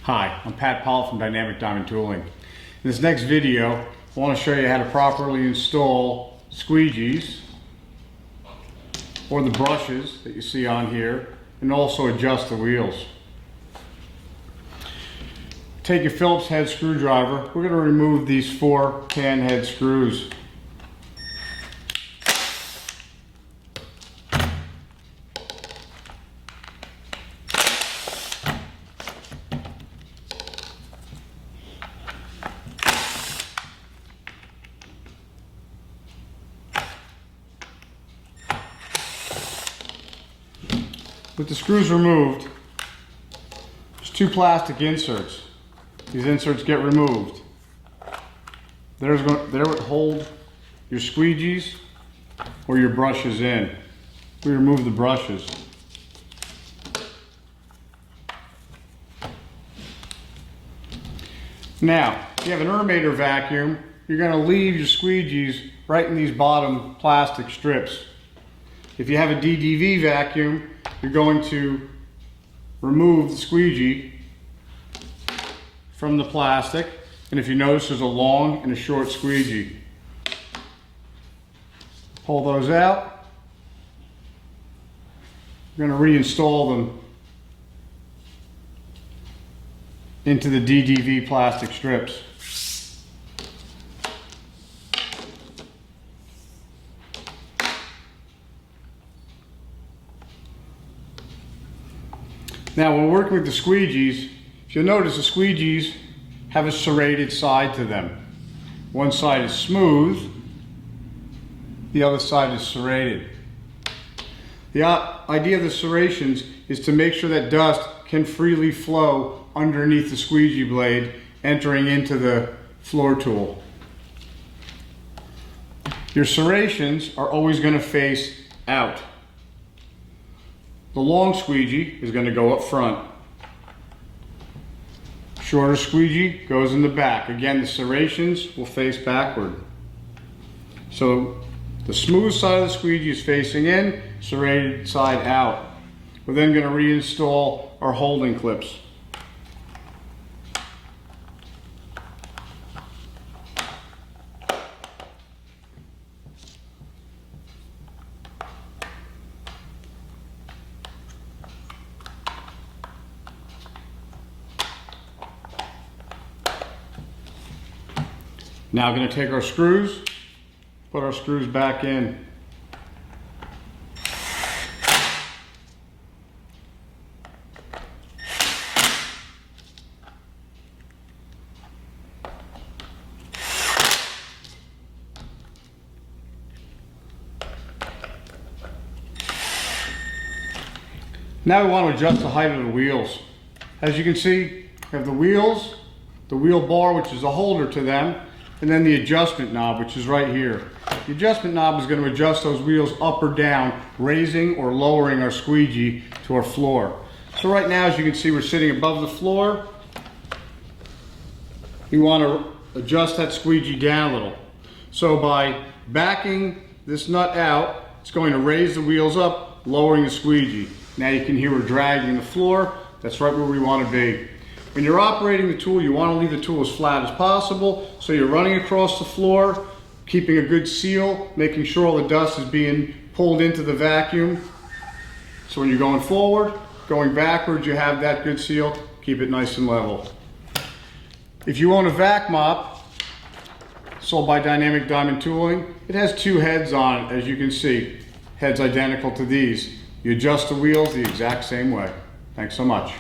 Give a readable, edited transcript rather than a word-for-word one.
Hi, I'm Pat Powell from Dynamic Diamond Tooling. In this next video, I want to show you how to properly install squeegees or the brushes that you see on here, and also adjust the wheels. Take your Phillips head screwdriver. We're going to remove these 4 pan head screws. With the screws removed, there's 2 plastic inserts. These inserts get removed. There would hold your squeegees or your brushes in. We remove the brushes. Now, if you have an Ermator vacuum, you're going to leave your squeegees right in these bottom plastic strips. If you have a DDV vacuum, you're going to remove the squeegee from the plastic, and if you notice, there's a long and a short squeegee. Pull those out. You're going to reinstall them into the DDV plastic strips. Now, when we're working with the squeegees, if you'll notice, the squeegees have a serrated side to them. One side is smooth, the other side is serrated. The idea of the serrations is to make sure that dust can freely flow underneath the squeegee blade, entering into the floor tool. Your serrations are always going to face out. The long squeegee is going to go up front. Shorter squeegee goes in the back. Again, the serrations will face backward. So the smooth side of the squeegee is facing in, serrated side out. We're then going to reinstall our holding clips. Now we're going to take our screws, put our screws back in. Now we want to adjust the height of the wheels. As you can see, we have the wheels, the wheel bar, which is a holder to them, and then the adjustment knob, which is right here. The adjustment knob is going to adjust those wheels up or down, raising or lowering our squeegee to our floor. So right now, as you can see, we're sitting above the floor. We want to adjust that squeegee down a little. So by backing this nut out, it's going to raise the wheels up, lowering the squeegee. Now you can hear we're dragging the floor. That's right where we want to be. When you're operating the tool, you want to leave the tool as flat as possible, so you're running across the floor, keeping a good seal, making sure all the dust is being pulled into the vacuum. So when you're going forward, going backwards, you have that good seal. Keep it nice and level. If you own a vac mop, sold by Dynamic Diamond Tooling, it has 2 heads on it, as you can see. Heads identical to these. You adjust the wheels the exact same way. Thanks so much.